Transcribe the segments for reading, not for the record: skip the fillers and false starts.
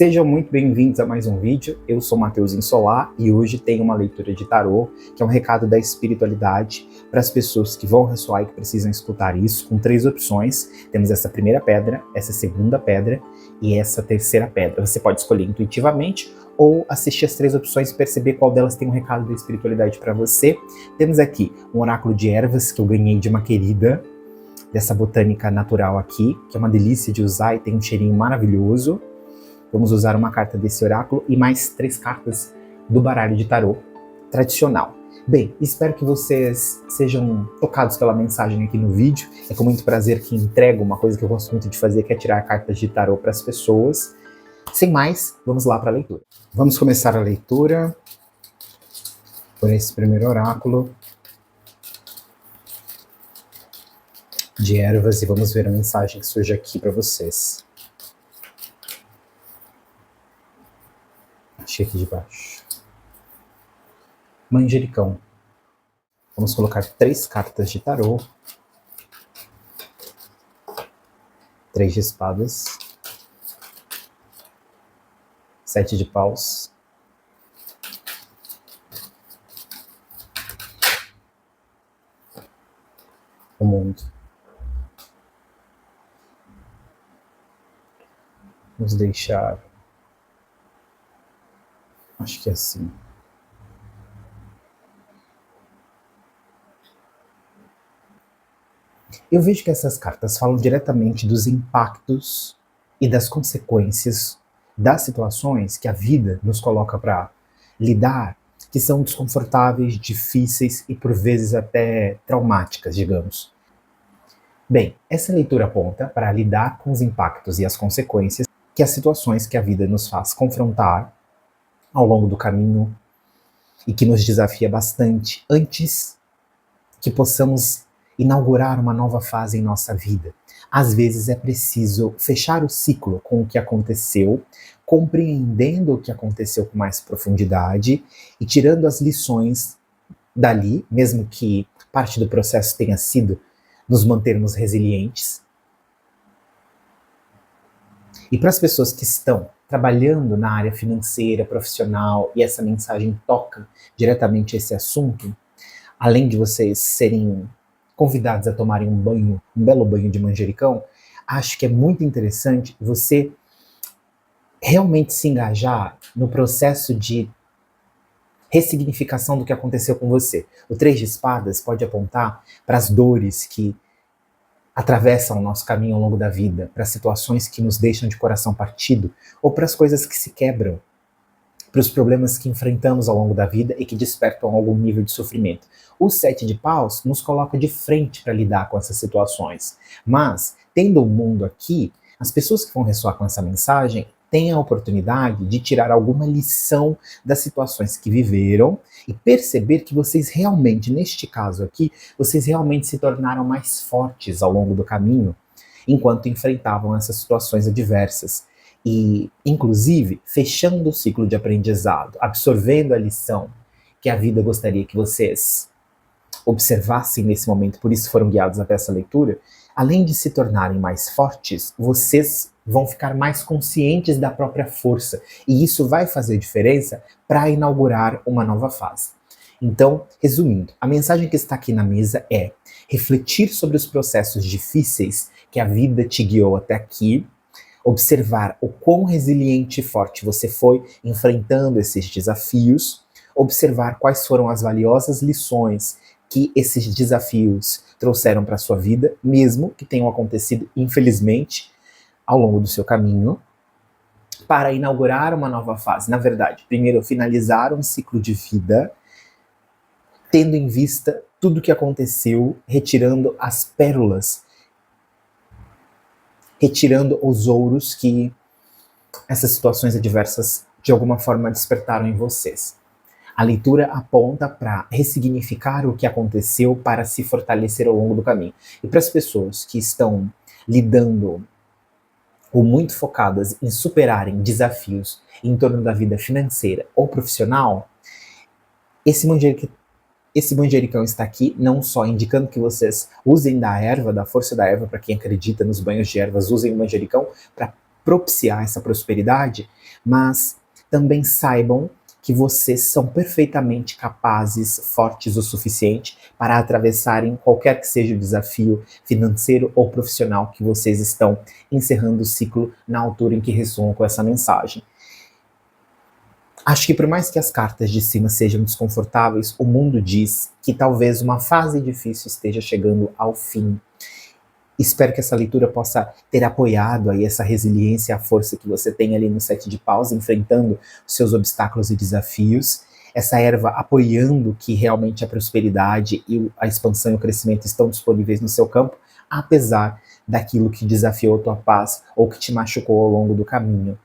Sejam muito bem-vindos a mais um vídeo. Eu sou Matheus Insolar e hoje tem uma leitura de tarô, que é um recado da espiritualidade para as pessoas que vão ressoar e que precisam escutar isso, com 3 opções. Temos essa primeira pedra, essa segunda pedra e essa terceira pedra. Você pode escolher intuitivamente ou assistir as 3 opções e perceber qual delas tem um recado da espiritualidade para você. Temos aqui um oráculo de ervas que eu ganhei de uma querida dessa botânica natural aqui, que é uma delícia de usar e tem um cheirinho maravilhoso. Vamos usar uma carta desse oráculo e mais 3 cartas do baralho de tarô tradicional. Bem, espero que vocês sejam tocados pela mensagem aqui no vídeo. É com muito prazer que entrego uma coisa que eu gosto muito de fazer, que é tirar cartas de tarô para as pessoas. Sem mais, vamos lá para a leitura. Vamos começar a leitura por esse primeiro oráculo de ervas e vamos ver a mensagem que surge aqui para vocês. Achei aqui de baixo. Manjericão. Vamos colocar 3 cartas de tarô. 3 de espadas. 7 de paus. O mundo. Vamos deixar... Acho que é assim. Eu vejo que essas cartas falam diretamente dos impactos e das consequências das situações que a vida nos coloca para lidar, que são desconfortáveis, difíceis e por vezes até traumáticas, digamos. Bem, essa leitura aponta para lidar com os impactos e as consequências que as situações que a vida nos faz confrontar ao longo do caminho e que nos desafia bastante antes que possamos inaugurar uma nova fase em nossa vida. Às vezes é preciso fechar o ciclo com o que aconteceu, compreendendo o que aconteceu com mais profundidade e tirando as lições dali, mesmo que parte do processo tenha sido nos mantermos resilientes. E para as pessoas que estão trabalhando na área financeira, profissional, e essa mensagem toca diretamente esse assunto, além de vocês serem convidados a tomarem um banho, um belo banho de manjericão, acho que é muito interessante você realmente se engajar no processo de ressignificação do que aconteceu com você. O 3 de espadas pode apontar para as dores que atravessam o nosso caminho ao longo da vida, para situações que nos deixam de coração partido, ou para as coisas que se quebram, para os problemas que enfrentamos ao longo da vida e que despertam algum nível de sofrimento. O 7 de paus nos coloca de frente para lidar com essas situações. Mas, tendo o mundo aqui, as pessoas que vão ressoar com essa mensagem têm a oportunidade de tirar alguma lição das situações que viveram e perceber que vocês realmente, neste caso aqui, vocês realmente se tornaram mais fortes ao longo do caminho enquanto enfrentavam essas situações adversas. E, inclusive, fechando o ciclo de aprendizado, absorvendo a lição que a vida gostaria que vocês observassem nesse momento, por isso foram guiados até essa leitura, além de se tornarem mais fortes, vocês vão ficar mais conscientes da própria força, e isso vai fazer diferença para inaugurar uma nova fase. Então, resumindo, a mensagem que está aqui na mesa é refletir sobre os processos difíceis que a vida te guiou até aqui, observar o quão resiliente e forte você foi enfrentando esses desafios, observar quais foram as valiosas lições que esses desafios trouxeram para a sua vida, mesmo que tenham acontecido, infelizmente, ao longo do seu caminho, para inaugurar uma nova fase. Na verdade, primeiro finalizar um ciclo de vida, tendo em vista tudo o que aconteceu, retirando as pérolas, retirando os ouros que essas situações adversas de alguma forma despertaram em vocês. A leitura aponta para ressignificar o que aconteceu para se fortalecer ao longo do caminho. E para as pessoas que estão lidando ou muito focadas em superarem desafios em torno da vida financeira ou profissional, esse manjericão está aqui não só indicando que vocês usem da erva, da força da erva, para quem acredita nos banhos de ervas, usem o manjericão para propiciar essa prosperidade, mas também saibam que vocês são perfeitamente capazes, fortes o suficiente para atravessarem qualquer que seja o desafio financeiro ou profissional que vocês estão encerrando o ciclo na altura em que ressoam com essa mensagem. Acho que por mais que as cartas de cima sejam desconfortáveis, o mundo diz que talvez uma fase difícil esteja chegando ao fim. Espero que essa leitura possa ter apoiado aí essa resiliência e a força que você tem ali no 7 de paus, enfrentando os seus obstáculos e desafios. Essa erva apoiando que realmente a prosperidade e a expansão e o crescimento estão disponíveis no seu campo, apesar daquilo que desafiou a tua paz ou que te machucou ao longo do caminho.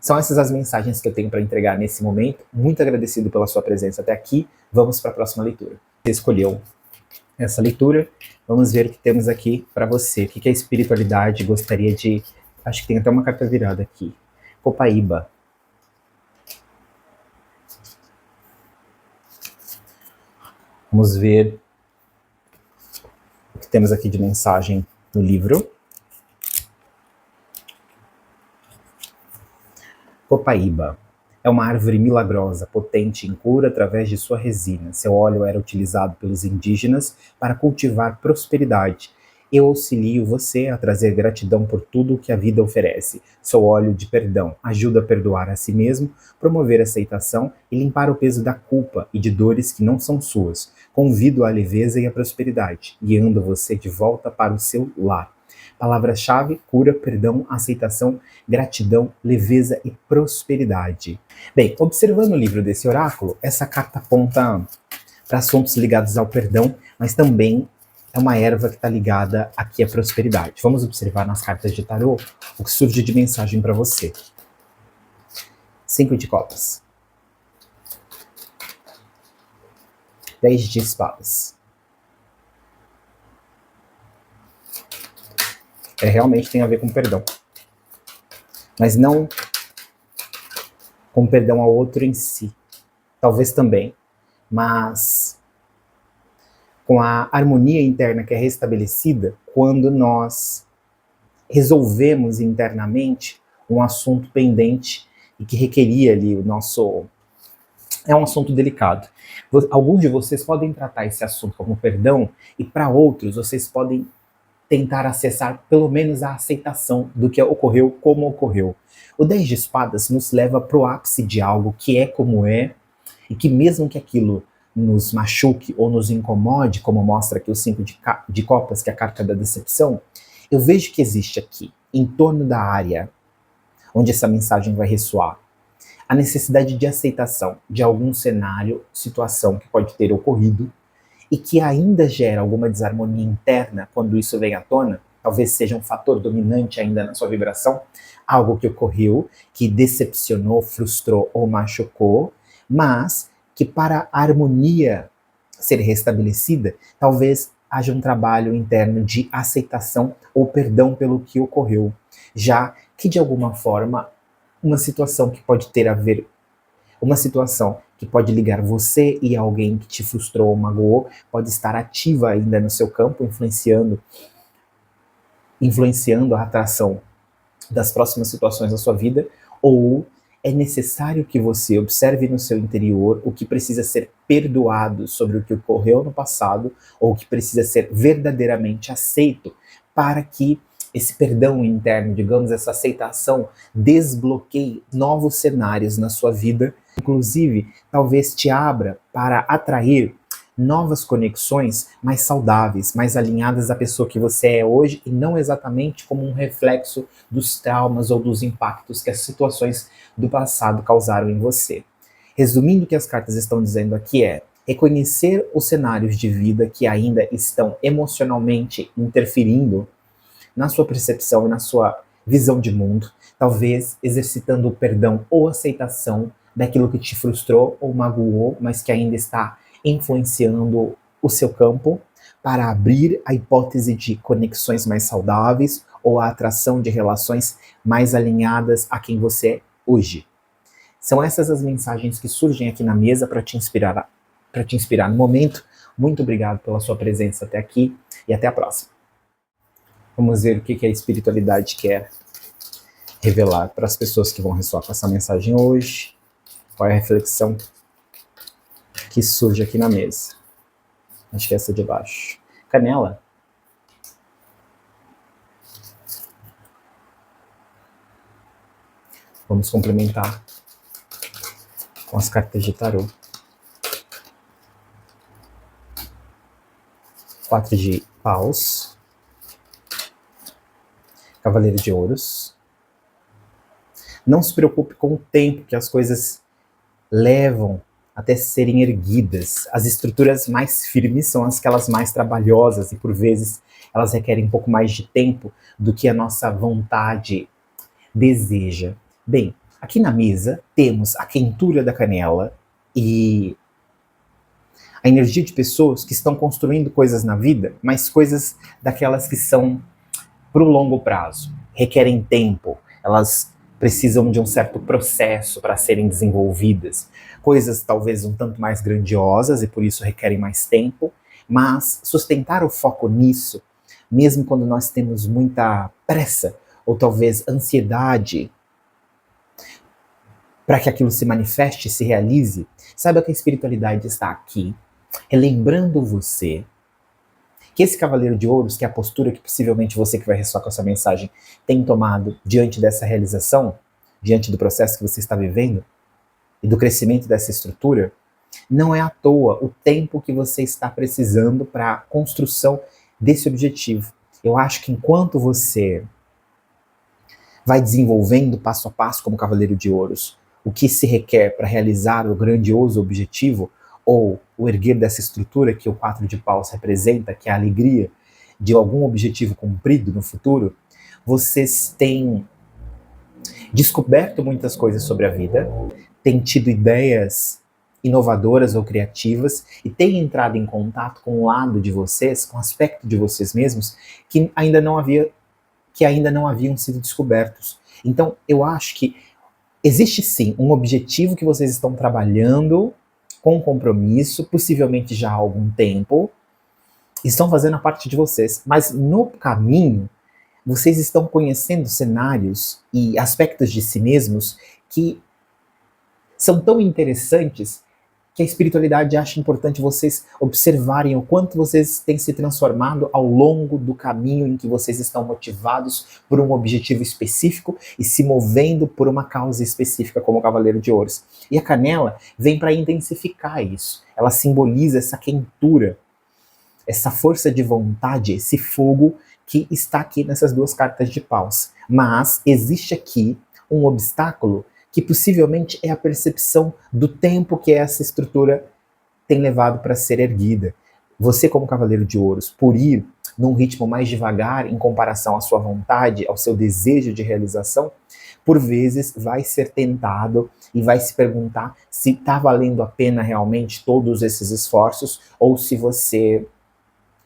São essas as mensagens que eu tenho para entregar nesse momento. Muito agradecido pela sua presença até aqui. Vamos para a próxima leitura. Você escolheu essa leitura. Vamos ver o que temos aqui para você. O que a espiritualidade gostaria de... Acho que tem até uma carta virada aqui. Copaíba. Vamos ver o que temos aqui de mensagem no livro. Copaíba é uma árvore milagrosa, potente em cura através de sua resina. Seu óleo era utilizado pelos indígenas para cultivar prosperidade. Eu auxilio você a trazer gratidão por tudo o que a vida oferece. Seu óleo de perdão ajuda a perdoar a si mesmo, promover a aceitação e limpar o peso da culpa e de dores que não são suas. Convido a leveza e a prosperidade, guiando você de volta para o seu lar. Palavras-chave: cura, perdão, aceitação, gratidão, leveza e prosperidade. Bem, observando o livro desse oráculo, essa carta aponta para assuntos ligados ao perdão, mas também é uma erva que está ligada aqui à prosperidade. Vamos observar nas cartas de tarô o que surge de mensagem para você. 5 de copas. 10 de espadas. Realmente tem a ver com perdão. Mas não com perdão ao outro em si. Talvez também. Mas com a harmonia interna que é restabelecida quando nós resolvemos internamente um assunto pendente e que requeria ali o nosso... É um assunto delicado. Alguns de vocês podem tratar esse assunto como perdão e para outros vocês podem tentar acessar pelo menos a aceitação do que ocorreu, como ocorreu. O 10 de espadas nos leva para o ápice de algo que é como é, e que mesmo que aquilo nos machuque ou nos incomode, como mostra aqui o 5 de copas, que é a carta da decepção, eu vejo que existe aqui, em torno da área onde essa mensagem vai ressoar, a necessidade de aceitação de algum cenário, situação que pode ter ocorrido, e que ainda gera alguma desarmonia interna quando isso vem à tona, talvez seja um fator dominante ainda na sua vibração, algo que ocorreu, que decepcionou, frustrou ou machucou, mas que para a harmonia ser restabelecida, talvez haja um trabalho interno de aceitação ou perdão pelo que ocorreu, já que de alguma forma uma situação que pode ter a ver, uma situação que pode ligar você e alguém que te frustrou ou magoou, pode estar ativa ainda no seu campo, influenciando a atração das próximas situações da sua vida, ou é necessário que você observe no seu interior o que precisa ser perdoado sobre o que ocorreu no passado, ou o que precisa ser verdadeiramente aceito, para que esse perdão interno, digamos, essa aceitação, desbloqueie novos cenários na sua vida, inclusive talvez te abra para atrair novas conexões mais saudáveis, mais alinhadas à pessoa que você é hoje e não exatamente como um reflexo dos traumas ou dos impactos que as situações do passado causaram em você. Resumindo, o que as cartas estão dizendo aqui é reconhecer os cenários de vida que ainda estão emocionalmente interferindo na sua percepção e na sua visão de mundo, talvez exercitando o perdão ou aceitação daquilo que te frustrou ou magoou, mas que ainda está influenciando o seu campo, para abrir a hipótese de conexões mais saudáveis ou a atração de relações mais alinhadas a quem você é hoje. São essas as mensagens que surgem aqui na mesa para te inspirar no momento. Muito obrigado pela sua presença até aqui e até a próxima. Vamos ver o que a espiritualidade quer revelar para as pessoas que vão ressoar com essa mensagem hoje qual é a reflexão que surge aqui na mesa. Acho que é essa de baixo. Canela. Vamos complementar com as cartas de tarô. 4 de paus. Cavaleiro de ouros. Não se preocupe com o tempo que as coisas levam até serem erguidas. As estruturas mais firmes são aquelas mais trabalhosas e, por vezes, elas requerem um pouco mais de tempo do que a nossa vontade deseja. Bem, aqui na mesa temos a quentura da canela e a energia de pessoas que estão construindo coisas na vida, mas coisas daquelas que são para o longo prazo, requerem tempo, elas precisam de um certo processo para serem desenvolvidas. Coisas talvez um tanto mais grandiosas e por isso requerem mais tempo, mas sustentar o foco nisso, mesmo quando nós temos muita pressa ou talvez ansiedade para que aquilo se manifeste, se realize, saiba que a espiritualidade está aqui, relembrando você que esse cavaleiro de ouros, que é a postura que possivelmente você que vai ressoar com essa mensagem tem tomado diante dessa realização, diante do processo que você está vivendo e do crescimento dessa estrutura, não é à toa o tempo que você está precisando para a construção desse objetivo. Eu acho que enquanto você vai desenvolvendo passo a passo como cavaleiro de ouros o que se requer para realizar o grandioso objetivo, ou o erguer dessa estrutura que o 4 de paus representa, que é a alegria de algum objetivo cumprido no futuro, vocês têm descoberto muitas coisas sobre a vida, têm tido ideias inovadoras ou criativas e têm entrado em contato com o lado de vocês, com o aspecto de vocês mesmos que ainda não haviam sido descobertos. Então, eu acho que existe sim um objetivo que vocês estão trabalhando com compromisso, possivelmente já há algum tempo, estão fazendo a parte de vocês, mas no caminho, vocês estão conhecendo cenários e aspectos de si mesmos que são tão interessantes que a espiritualidade acha importante vocês observarem o quanto vocês têm se transformado ao longo do caminho em que vocês estão motivados por um objetivo específico e se movendo por uma causa específica como o Cavaleiro de Ouros. E a canela vem para intensificar isso. Ela simboliza essa quentura, essa força de vontade, esse fogo que está aqui nessas duas cartas de paus. Mas existe aqui um obstáculo que possivelmente é a percepção do tempo que essa estrutura tem levado para ser erguida. Você, como cavaleiro de ouros, por ir num ritmo mais devagar em comparação à sua vontade, ao seu desejo de realização, por vezes vai ser tentado e vai se perguntar se está valendo a pena realmente todos esses esforços ou se você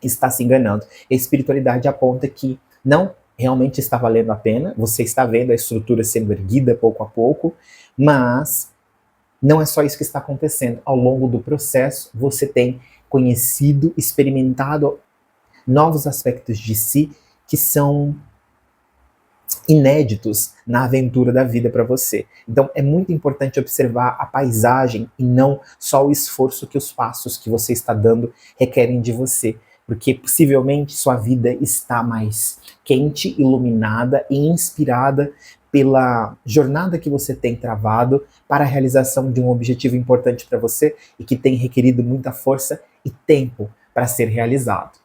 está se enganando. A espiritualidade aponta que não realmente está valendo a pena, você está vendo a estrutura sendo erguida pouco a pouco, mas não é só isso que está acontecendo. Ao longo do processo, você tem conhecido, experimentado novos aspectos de si que são inéditos na aventura da vida para você. Então é muito importante observar a paisagem e não só o esforço que os passos que você está dando requerem de você, porque possivelmente sua vida está mais quente, iluminada e inspirada pela jornada que você tem travado para a realização de um objetivo importante para você e que tem requerido muita força e tempo para ser realizado.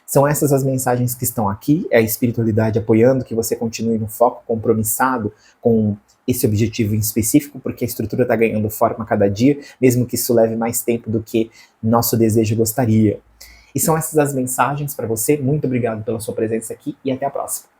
São essas as mensagens que estão aqui, é a espiritualidade apoiando que você continue no foco, compromissado com esse objetivo em específico, porque a estrutura está ganhando forma a cada dia, mesmo que isso leve mais tempo do que nosso desejo gostaria. E são essas as mensagens para você. Muito obrigado pela sua presença aqui e até a próxima.